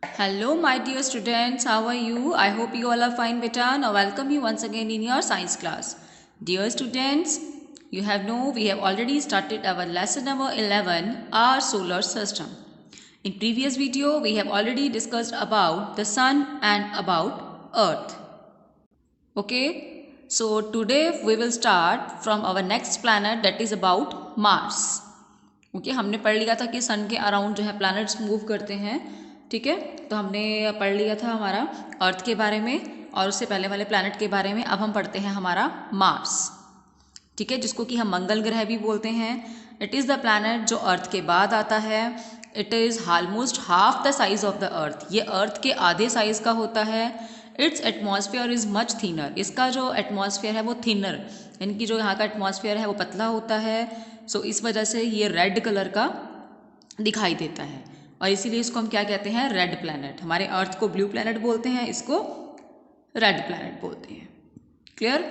Hello, my dear students. How are you? I hope you all are fine, beta. Now, welcome you once again in your science class. Dear students, we have already started our lesson number 11, our solar system. In previous video, we have already discussed about the sun and about Earth. Okay, so today we will start from our next planet, that is about Mars. Okay हमने पढ़ लिया था कि सन के around जो है planets move करते हैं। ठीक है, तो हमने पढ़ लिया था हमारा अर्थ के बारे में और उससे पहले वाले प्लैनेट के बारे में। अब हम पढ़ते हैं हमारा मार्स। ठीक है, जिसको कि हम मंगल ग्रह भी बोलते हैं। इट इज़ द प्लैनेट जो अर्थ के बाद आता है। It is almost half the size of the अर्थ, ये अर्थ के आधे साइज का होता है। It's atmosphere is much thinner, इसका जो एटमॉस्फेयर है वो थिनर, यानी कि जो यहाँ का एटमॉस्फेयर है वो पतला होता है। सो इस वजह से ये रेड कलर का दिखाई देता है और इसीलिए इसको हम क्या कहते हैं, रेड प्लैनेट। हमारे अर्थ को ब्लू प्लैनेट बोलते हैं, इसको रेड प्लैनेट बोलते हैं। क्लियर।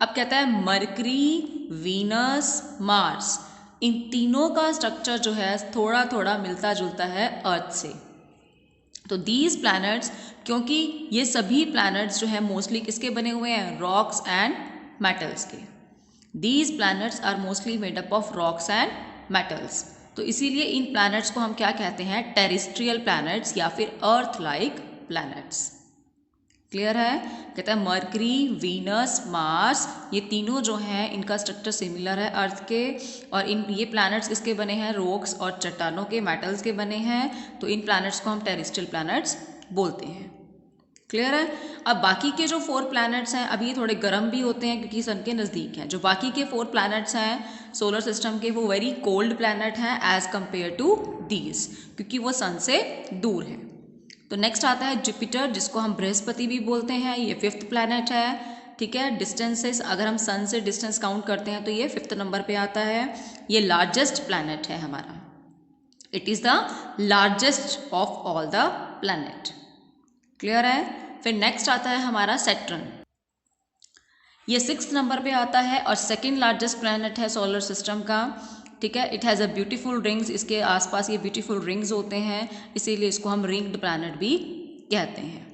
अब कहता है मरकरी, वीनस, मार्स, इन तीनों का स्ट्रक्चर जो है थोड़ा थोड़ा मिलता जुलता है अर्थ से। तो दीज प्लैनेट्स, क्योंकि ये सभी प्लैनेट्स जो है मोस्टली किसके बने हुए हैं, रॉक्स एंड मेटल्स के। These planets are mostly made up of rocks and metals. तो इसीलिए इन प्लैनेट्स को हम क्या कहते हैं, टेरेस्ट्रियल प्लैनेट्स या फिर अर्थ लाइक प्लैनेट्स। क्लियर है। कहता है मरकरी, वीनस, मार्स, ये तीनों जो हैं इनका स्ट्रक्चर सिमिलर है अर्थ के, और ये प्लैनेट्स किसके बने हैं, रॉक्स और चट्टानों के, मेटल्स के बने हैं। तो इन प्लैनेट्स को हम टेरेस्ट्रियल प्लैनेट्स बोलते हैं। क्लियर है। अब बाकी के जो 4 प्लैनेट्स हैं अभी ये थोड़े गर्म भी होते हैं क्योंकि सन के नज़दीक हैं। जो बाकी के 4 प्लैनेट्स हैं सोलर सिस्टम के, वो वेरी कोल्ड प्लैनेट हैं एज कंपेयर टू दीज, क्योंकि वो सन से दूर है। तो नेक्स्ट आता है जुपिटर, जिसको हम बृहस्पति भी बोलते हैं। ये 5th प्लैनेट है। ठीक है, डिस्टेंसेस अगर हम सन से डिस्टेंस काउंट करते हैं तो ये 5th नंबर पे आता है। ये लार्जेस्ट प्लैनेट है हमारा। It is the largest of all the planet. Clear है। फिर नेक्स्ट आता है हमारा सैटर्न, ये 6th नंबर पे आता है और सेकंड लार्जेस्ट प्लैनेट है सोलर सिस्टम का। ठीक है, it has a beautiful rings, इसके आसपास ये ब्यूटीफुल रिंग्स होते हैं, इसीलिए इसको हम रिंग्ड प्लैनेट भी कहते हैं।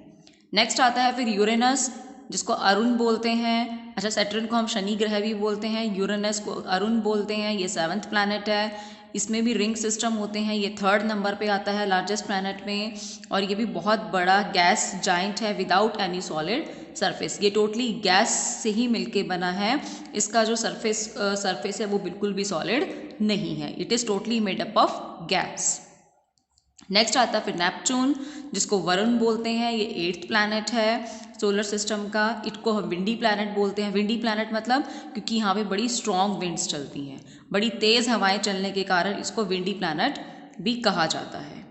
नेक्स्ट आता है फिर यूरेनस, जिसको अरुण बोलते हैं। अच्छा, सैटर्न को हम शनि ग्रह भी बोलते हैं, यूरेनस को अरुण बोलते हैं। ये 7th प्लैनेट है, इसमें भी रिंग सिस्टम होते हैं। ये 3rd नंबर पे आता है लार्जेस्ट प्लैनेट में, और ये भी बहुत बड़ा गैस जाइंट है विदाउट एनी सॉलिड सरफेस। ये टोटली गैस से ही मिलके बना है, इसका जो सरफेस है वो बिल्कुल भी सॉलिड नहीं है। It is totally made up of gas. Next आता है फिर नेपच्यून, जिसको वरुण बोलते हैं। ये 8th प्लैनेट है सोलर सिस्टम का। इसको हम विंडी प्लैनेट बोलते हैं। विंडी प्लैनेट मतलब क्योंकि यहाँ पे बड़ी स्ट्रॉन्ग विंड्स चलती हैं, बड़ी तेज़ हवाएं चलने के कारण इसको विंडी प्लैनेट भी कहा जाता है।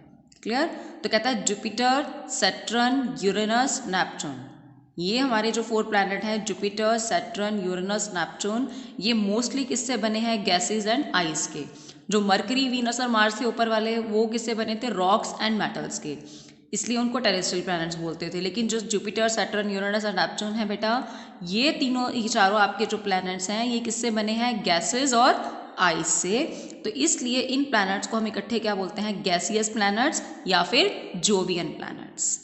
क्लियर। तो कहता है जुपिटर, सैटर्न, यूरेनस, नेपच्यून, ये हमारे जो 4 प्लैनेट हैं जुपिटर, सैटर्न, यूरेनस, नेपच्यून, ये मोस्टली किससे बने हैं, गैसेज एंड आइस के। जो मरकरी, वीनस और मार्स के ऊपर वाले वो किससे बने थे, रॉक्स एंड मेटल्स के, इसलिए उनको टेरेस्ट्रियल प्लैनेट्स बोलते थे। लेकिन जो जुपिटर, सैटर्न, यूरेनस और नेपच्यून है बेटा, ये चारों आपके जो प्लैनेट्स हैं ये किससे बने हैं, गैसेज और आइस से। तो इसलिए इन प्लैनेट्स को हम इकट्ठे क्या बोलते हैं, गैसियस प्लैनेट्स या फिर जोवियन प्लैनेट्स।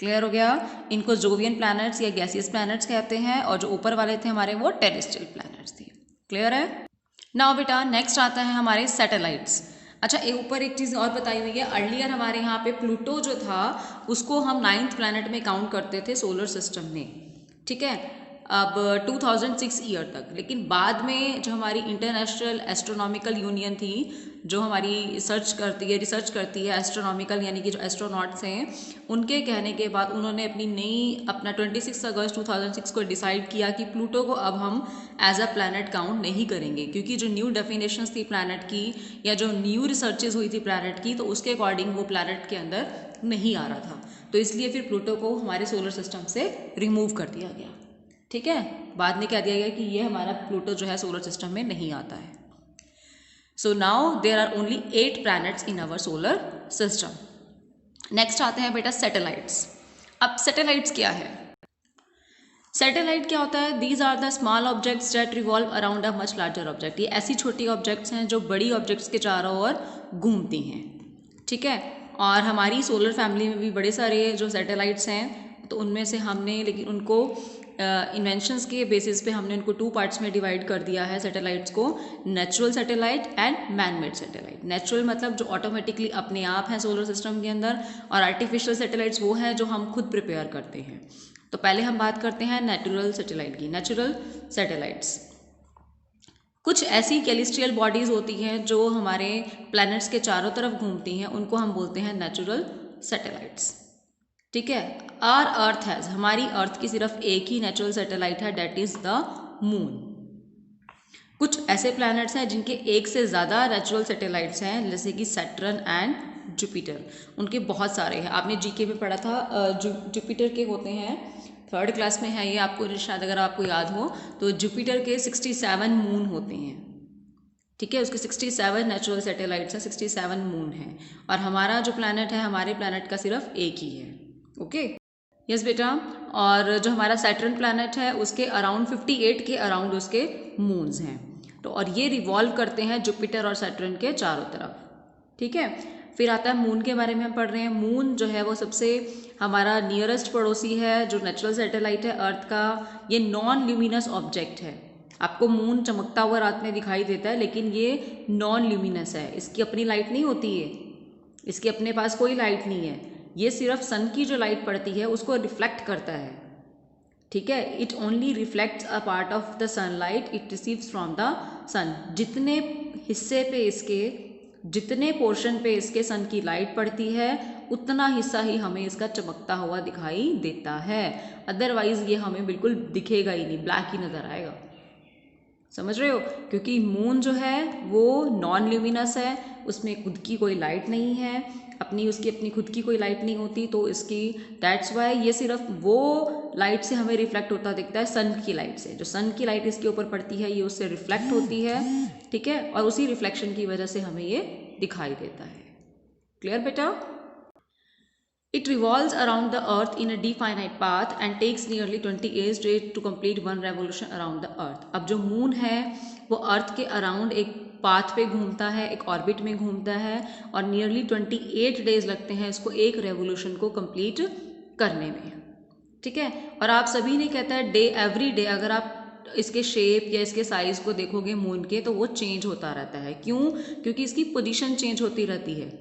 क्लियर हो गया। इनको जोवियन प्लैनेट्स या गैसियस प्लैनेट्स कहते हैं, और जो ऊपर वाले थे हमारे वो टेरेस्ट्रियल प्लैनेट्स थे। क्लियर है। नाउ बेटा नेक्स्ट आता है हमारे सैटेलाइट्स। अच्छा, ऊपर एक चीज़ और बताई हुई है, अर्लियर हमारे यहाँ पे प्लूटो जो था उसको हम 9th प्लैनेट में काउंट करते थे सोलर सिस्टम में। ठीक है, अब 2006 ईयर तक। लेकिन बाद में जो हमारी इंटरनेशनल एस्ट्रोनॉमिकल यूनियन थी, जो हमारी रिसर्च करती है एस्ट्रोनॉमिकल, यानी कि जो एस्ट्रोनॉट्स हैं, उनके कहने के बाद उन्होंने अपना 26 अगस्त 2006 को डिसाइड किया कि प्लूटो को अब हम एज अ प्लैनेट काउंट नहीं करेंगे, क्योंकि जो न्यू डेफिनेशंस थी प्लैनेट की या जो न्यू रिसर्चेज हुई थी प्लैनेट की, तो उसके अकॉर्डिंग वो प्लैनेट के अंदर नहीं आ रहा था। तो इसलिए फिर प्लूटो को हमारे सोलर सिस्टम से रिमूव कर दिया गया। ठीक है, बाद में कह दिया गया कि ये हमारा प्लूटो जो है सोलर सिस्टम में नहीं आता है। So now there are only 8 planets in our solar system. Next आते हैं बेटा सैटेलाइट्स। अब सैटेलाइट्स क्या है, सैटेलाइट क्या होता है, these are the small objects that revolve around a much larger object. ये ऐसी छोटी ऑब्जेक्ट्स हैं जो बड़ी ऑब्जेक्ट्स के चारों ओर घूमती हैं। ठीक है, और हमारी सोलर फैमिली में भी बड़े सारे जो सैटेलाइट्स हैं, तो उनमें से हमने लेकिन उनको इन्वेंशंस के बेसिस पे हमने उनको 2 पार्ट्स में डिवाइड कर दिया है सैटेलाइट्स को, natural satellite and man made satellite. Natural मतलब जो ऑटोमेटिकली अपने आप हैं सोलर सिस्टम के अंदर, और आर्टिफिशियल सैटेलाइट्स वो हैं जो हम खुद प्रिपेयर करते हैं। तो पहले हम बात करते हैं नेचुरल सैटेलाइट की। नेचुरल सैटेलाइट्स कुछ ऐसी कैलिस्ट्रियल बॉडीज़ होती हैं जो हमारे प्लैनेट्स के चारों तरफ घूमती हैं, उनको हम बोलते हैं नेचुरल सैटेलाइट्स। ठीक है। आर अर्थ हैज़, हमारी अर्थ की सिर्फ एक ही नेचुरल सैटेलाइट है, डेट इज़ द मून। कुछ ऐसे प्लैनेट्स हैं जिनके एक से ज़्यादा नेचुरल सैटेलाइट्स हैं, जैसे कि सैटर्न एंड जुपिटर। उनके बहुत सारे हैं, आपने जीके में पढ़ा था। जुपिटर के होते हैं, 3rd क्लास में है ये, आपको शायद अगर आपको याद हो तो जुपिटर के 67 मून होते हैं। ठीक है, उसके 67 नेचुरल सैटेलाइट्स हैं, 67 मून हैं, और हमारा जो प्लैनेट है, हमारे प्लैनेट का सिर्फ एक ही है। ओके, यस बेटा। और जो हमारा सैटर्न प्लैनेट है उसके अराउंड 58 के अराउंड उसके मून्स हैं, तो और ये रिवॉल्व करते हैं जुपिटर और सैटर्न के चारों तरफ। ठीक है, फिर आता है मून के बारे में हम पढ़ रहे हैं। मून जो है वो सबसे हमारा नियरेस्ट पड़ोसी है, जो नेचुरल सैटेलाइट है अर्थ का। ये नॉन ल्यूमिनस ऑब्जेक्ट है। आपको मून चमकता हुआ रात में दिखाई देता है, लेकिन ये नॉन ल्यूमिनस है, इसकी अपनी लाइट नहीं होती है, इसके अपने पास कोई लाइट नहीं है। ये सिर्फ सन की जो लाइट पड़ती है उसको रिफ्लेक्ट करता है। ठीक है, it only reflects a part of the sunlight it receives from the sun. जितने हिस्से पे इसके, जितने पोर्शन पे इसके सन की लाइट पड़ती है, उतना हिस्सा ही हमें इसका चमकता हुआ दिखाई देता है। अदरवाइज ये हमें बिल्कुल दिखेगा ही नहीं, ब्लैक ही नजर आएगा। समझ रहे हो? क्योंकि मून जो है वो नॉन ल्यूमिनस है, उसमें खुद की कोई लाइट नहीं है, उसकी अपनी खुद की कोई लाइट नहीं होती, तो इसकी दैट्स वाई ये सिर्फ वो लाइट से हमें रिफ्लेक्ट होता दिखता है, सन की लाइट से। जो सन की लाइट इसके ऊपर पड़ती है ये उससे रिफ्लेक्ट होती है। ठीक है, और उसी रिफ्लेक्शन की वजह से हमें ये दिखाई देता है। क्लियर बेटा? It revolves around the earth in a definite path and takes nearly 20 years to complete one revolution around the earth. अब जो मून है वो अर्थ के अराउंड एक पाथ पे घूमता है, एक ऑर्बिट में घूमता है, और नियरली 28 डेज लगते हैं इसको एक रेवोल्यूशन को कंप्लीट करने में। ठीक है, और आप सभी ने कहता है डे एवरी डे अगर आप इसके शेप या इसके साइज को देखोगे मून के, तो वो चेंज होता रहता है। क्यों? क्योंकि इसकी पोजीशन चेंज होती रहती है।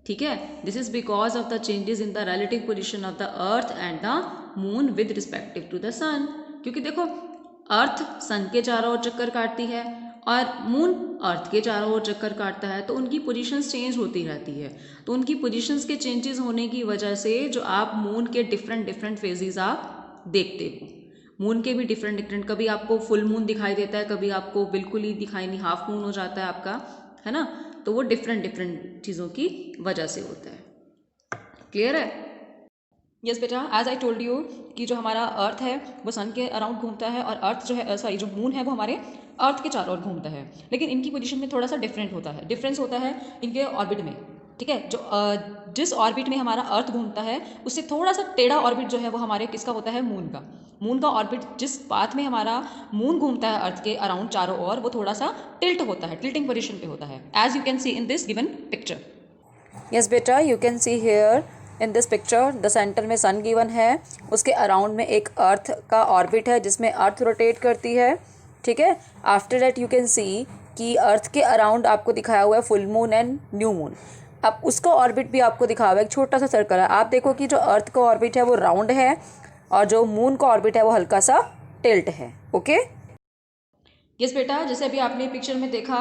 ठीक है, this is because of the changes in the relative position of the earth and the moon with respective to the sun. क्योंकि देखो, अर्थ सन के चारों ओर चक्कर काटती है और मून अर्थ के चारों ओर चक्कर काटता है, तो उनकी पोजीशंस चेंज होती रहती है। तो उनकी पोजीशंस के चेंजेस होने की वजह से जो आप मून के डिफरेंट फेजेस आप देखते हो, मून के भी डिफरेंट, कभी आपको फुल मून दिखाई देता है, कभी आपको बिल्कुल ही दिखाई नहीं, हाफ मून हो जाता है आपका, है ना। तो वो डिफरेंट चीज़ों की वजह से होता है। क्लियर है? यस बेटा, एज आई टोल्ड यू कि जो हमारा अर्थ है वो सन के अराउंड घूमता है, और अर्थ जो है सॉरी जो मून है वो हमारे अर्थ के चारों ओर घूमता है, लेकिन इनकी पोजीशन में थोड़ा सा डिफरेंस होता है इनके ऑर्बिट में। ठीक है, जो जिस ऑर्बिट में हमारा अर्थ घूमता है उससे थोड़ा सा टेढ़ा ऑर्बिट जो है वो हमारे किसका होता है? मून का ऑर्बिट जिस पाथ में हमारा मून घूमता है अर्थ के अराउंड चारों ओर, वो थोड़ा सा टिल्ट होता है, टिल्टिंग पोजीशन पे होता है, as you can see in this given picture. Yes बेटा, you can see here in this picture the centre में सन गिवन है, उसके अराउंड में एक अर्थ का ऑर्बिट है जिसमें अर्थ रोटेट करती है। ठीक है, आफ्टर दैट यू कैन सी कि अर्थ के अराउंड आपको दिखाया हुआ है full moon and new moon. अब उसका ऑर्बिट भी आपको दिखाया हुआ है, एक छोटा सा सर्कल है। आप देखो कि जो अर्थ का ऑर्बिट है वो राउंड है और जो मून का ऑर्बिट है वो हल्का सा टिल्ट है। ओके यस बेटा, जैसे अभी आपने पिक्चर में देखा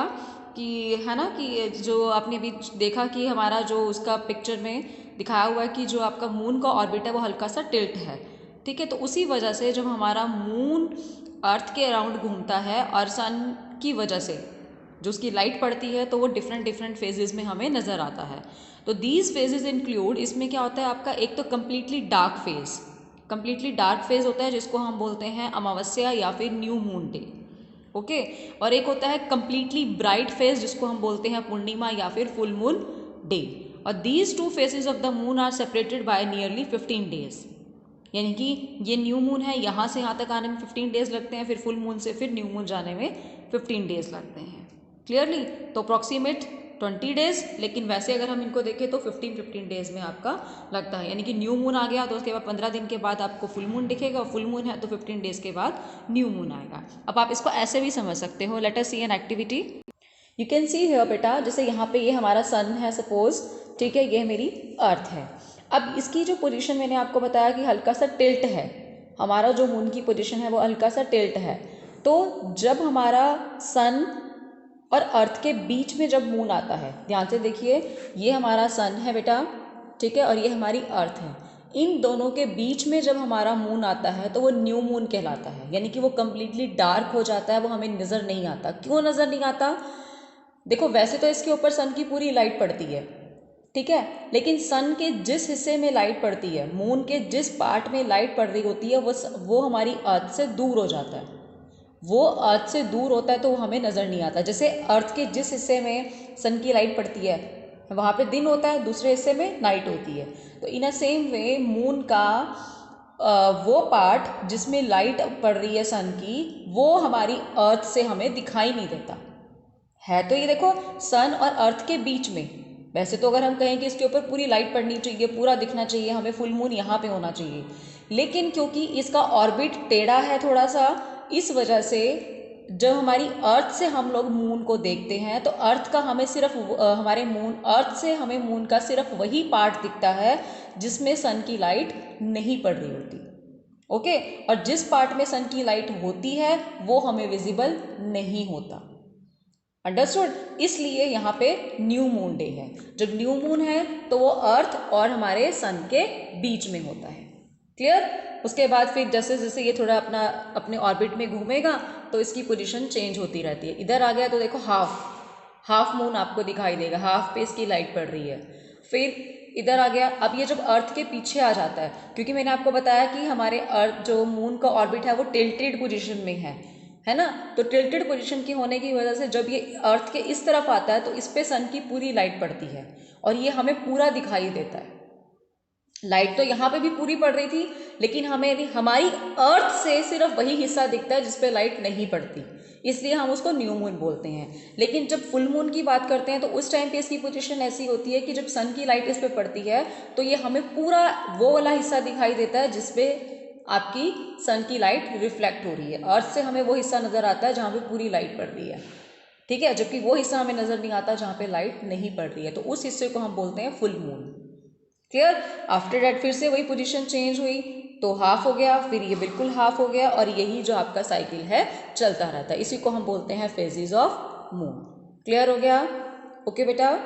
कि है ना, कि जो आपने अभी देखा कि हमारा जो उसका पिक्चर में दिखाया हुआ है कि जो आपका मून का ऑर्बिट है वो हल्का सा टिल्ट है। ठीक है, तो उसी वजह से जब हमारा मून अर्थ के अराउंड घूमता है और सन की वजह से जो उसकी लाइट पड़ती है, तो वो डिफरेंट फेजेस में हमें नज़र आता है। तो दीज फेजेस इंक्लूड, इसमें क्या होता है आपका, एक तो कम्प्लीटली डार्क फेज होता है जिसको हम बोलते हैं अमावस्या या फिर न्यू मून डे। ओके, और एक होता है कम्प्लीटली ब्राइट फेज जिसको हम बोलते हैं पूर्णिमा या फिर फुल मून डे। और these 2 phases of the moon are separated by nearly 15 days. यानी कि ये न्यू मून है, यहाँ से यहाँ तक आने में 15 डेज लगते हैं, फिर फुल मून से फिर न्यू मून जाने में 15 डेज लगते हैं। क्लियरली, तो अप्रॉक्सीमेट 20 डेज, लेकिन वैसे अगर हम इनको देखें तो 15 डेज में आपका लगता है। यानी कि न्यू मून आ गया तो उसके बाद 15 दिन के बाद आपको फुल मून दिखेगा, फुल मून है तो 15 डेज के बाद न्यू मून आएगा। अब आप इसको ऐसे भी समझ सकते हो। Let us see an activity. You can see here बेटा, जैसे यहाँ पे ये हमारा सन है सपोज, ठीक है, ये मेरी अर्थ है। अब इसकी जो पोजीशन मैंने आपको बताया कि हल्का सा टिल्ट है, हमारा जो मून की पोजीशन है वो हल्का सा टिल्ट है। तो जब हमारा सन और अर्थ के बीच में जब मून आता है, ध्यान से देखिए, ये हमारा सन है बेटा, ठीक है, और ये हमारी अर्थ है। इन दोनों के बीच में जब हमारा मून आता है तो वो न्यू मून कहलाता है। यानी कि वो कम्प्लीटली डार्क हो जाता है, वो हमें नज़र नहीं आता। क्यों नज़र नहीं आता? देखो, वैसे तो इसके ऊपर सन की पूरी लाइट पड़ती है, ठीक है, लेकिन सन के जिस हिस्से में लाइट पड़ती है, मून के जिस पार्ट में लाइट पड़ रही होती है, वो हमारी अर्थ से दूर हो जाता है। वो अर्थ से दूर होता है तो वो हमें नज़र नहीं आता। जैसे अर्थ के जिस हिस्से में सन की लाइट पड़ती है वहाँ पे दिन होता है, दूसरे हिस्से में नाइट होती है। तो इन अ सेम वे मून का वो पार्ट जिसमें लाइट पड़ रही है सन की, वो हमारी अर्थ से हमें दिखाई नहीं देता है। तो ये देखो, सन और अर्थ के बीच में, वैसे तो अगर हम कहें कि इसके ऊपर पूरी लाइट पड़नी चाहिए, पूरा दिखना चाहिए, हमें फुल मून यहाँ पे होना चाहिए, लेकिन क्योंकि इसका ऑर्बिट टेढ़ा है थोड़ा सा, इस वजह से जब हमारी अर्थ से हम लोग मून को देखते हैं तो अर्थ का हमें सिर्फ हमारे मून अर्थ से हमें मून का सिर्फ वही पार्ट दिखता है जिसमें सन की लाइट नहीं पड़ रही होती। ओके, और जिस पार्ट में सन की लाइट होती है वो हमें विजिबल नहीं होता। अंडरस्टूड? इसलिए यहाँ पे न्यू मून डे है। जब न्यू मून है तो वो अर्थ और हमारे सन के बीच में होता है। क्लियर? उसके बाद फिर जैसे जैसे ये थोड़ा अपने ऑर्बिट में घूमेगा तो इसकी पोजीशन चेंज होती रहती है। इधर आ गया तो देखो हाफ मून आपको दिखाई देगा, हाफ पे इसकी लाइट पड़ रही है। फिर इधर आ गया, अब ये जब अर्थ के पीछे आ जाता है, क्योंकि मैंने आपको बताया कि हमारे अर्थ जो मून का ऑर्बिट है वो टिल्टेड पोजीशन में है ना। तो टिल्टेड पोजीशन की होने की वजह से जब ये अर्थ के इस तरफ आता है तो इस पे सन की पूरी लाइट पड़ती है और ये हमें पूरा दिखाई देता है। लाइट तो यहाँ पे भी पूरी पड़ रही थी, लेकिन हमें हमारी अर्थ से सिर्फ वही हिस्सा दिखता है जिस पे लाइट नहीं पड़ती, इसलिए हम उसको न्यू मून बोलते हैं। लेकिन जब फुल मून की बात करते हैं तो उस टाइम पे इसकी पोजीशन ऐसी होती है कि जब सन की लाइट इस पे पड़ती है तो ये हमें पूरा वो वाला हिस्सा दिखाई देता है जिसपे आपकी सन की लाइट रिफ्लेक्ट हो रही है। अर्थ से हमें वो हिस्सा नज़र आता है जहाँ पे पूरी लाइट पड़ रही है, ठीक है, जबकि वो हिस्सा हमें नज़र नहीं आता जहाँ पे लाइट नहीं पड़ रही है। तो उस हिस्से को हम बोलते हैं full moon. Clear? After that फिर से वही पोजीशन चेंज हुई तो हाफ हो गया, फिर ये बिल्कुल हाफ हो गया, और यही जो आपका साइकिल है चलता रहता है। इसी को हम बोलते हैं फेजेस ऑफ मून। क्लियर हो गया? ओके बेटा।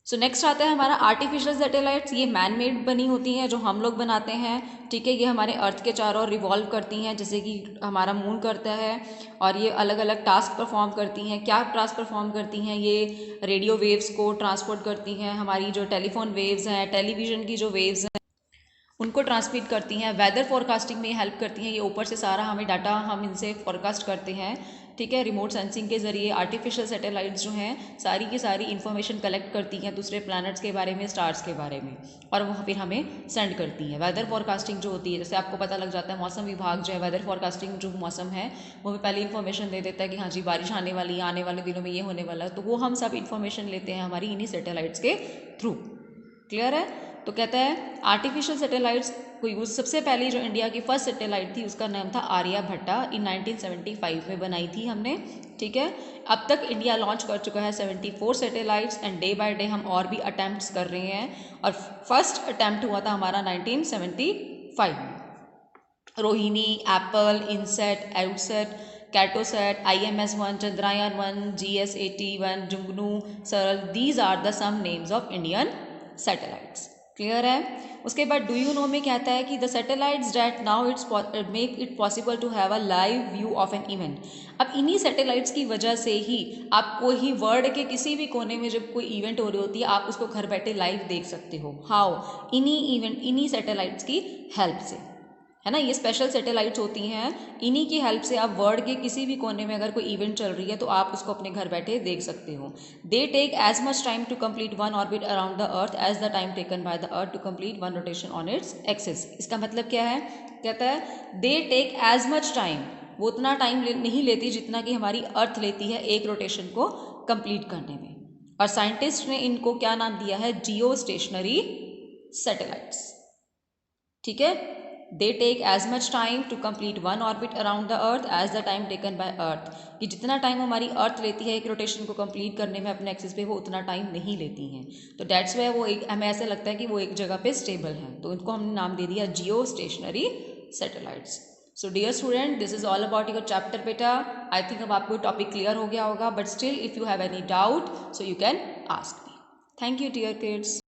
सो नेक्स्ट आता है हमारा आर्टिफिशियल सैटेलाइट्स। ये मैन मेड बनी होती हैं जो हम लोग बनाते हैं, ठीक है। ये हमारे अर्थ के चारों ओर रिवॉल्व करती हैं जैसे कि हमारा मून करता है, और ये अलग अलग टास्क परफॉर्म करती हैं। क्या टास्क परफॉर्म करती हैं? ये रेडियो वेव्स को ट्रांसपोर्ट करती हैं, हमारी जो टेलीफोन वेव्स हैं, टेलीविज़न की जो वेव्स हैं उनको ट्रांसमिट करती हैं, वेदर फोरकास्टिंग में हेल्प करती हैं। ये ऊपर से सारा हमें डाटा हम इनसे फोरकास्ट करते हैं, ठीक है। रिमोट सेंसिंग के ज़रिए आर्टिफिशियल सैटेलाइट्स जो हैं सारी की सारी इन्फॉर्मेशन कलेक्ट करती हैं दूसरे प्लैनेट्स के बारे में, स्टार्स के बारे में, और वो फिर हमें सेंड करती हैं। वेदर फोरकास्टिंग जो होती है, जैसे आपको पता लग जाता है, मौसम विभाग जो है वेदर फोरकास्टिंग जो मौसम है वो हमें पहले इन्फॉर्मेशन दे देता है कि हाँ जी बारिश आने वाली है, आने वाले दिनों में ये होने वाला है। तो वो हम सब इन्फॉर्मेशन लेते हैं हमारी इन्हीं सैटेलाइट्स के थ्रू। क्लियर है? तो कहता है आर्टिफिशियल सैटेलाइट्स को यूज़, सबसे पहले जो इंडिया की फर्स्ट सैटेलाइट थी उसका नाम था आर्यभट्टा, इन 1975 में बनाई थी हमने, ठीक है। अब तक इंडिया लॉन्च कर चुका है 74 satellites, and day by day हम और भी अटैम्प्ट्स कर रहे हैं, और फर्स्ट अटैम्प्ट हुआ था हमारा 1975 में। रोहिणी, एप्पल, इनसेट, आउटसेट, कैटोसैट, IMS-1, चंद्रयान-1, GS-80-1, Jugnu, SARAL, these are the some names of Indian satellites. Clear है? उसके बाद डू यू नो में कहता है कि the satellites that now it's make it possible to have a live view of an event. अब इन्हीं सैटेलाइट्स की वजह से ही आप कोई वर्ल्ड के किसी भी कोने में जब कोई इवेंट हो रही होती है आप उसको घर बैठे लाइव देख सकते हो। हाउ? इन्हीं सैटेलाइट्स की हेल्प से, है ना। ये स्पेशल सैटेलाइट्स होती हैं, इन्हीं की हेल्प से आप वर्ल्ड के किसी भी कोने में अगर कोई इवेंट चल रही है तो आप उसको अपने घर बैठे देख सकते हो। They take as much time to complete one orbit around the earth as the time taken by the earth to complete one rotation on its axis. इसका मतलब क्या है? कहता है they take as much time, वो उतना time नहीं लेती जितना कि हमारी अर्थ लेती है एक रोटेशन को कंप्लीट करने में। और साइंटिस्ट ने इनको क्या नाम दिया है, जियो स्टेशनरी सैटेलाइट्स। ठीक है, they take as much time to complete one orbit around the earth as the time taken by earth, कि जितना टाइम हमारी अर्थ लेती है एक रोटेशन को कंप्लीट करने में अपने एक्सिस पे, वो उतना टाइम नहीं लेती हैं। तो डेट्स वाई वो एक, हमें ऐसा लगता है कि वो एक जगह पे स्टेबल है, तो इनको हमने नाम दे दिया geostationary satellites. So dear student, this is all about your chapter बेटा। आई थिंक अब आपको टॉपिक क्लियर हो गया होगा, but still if you have any doubt so you can ask me. Thank you dear kids.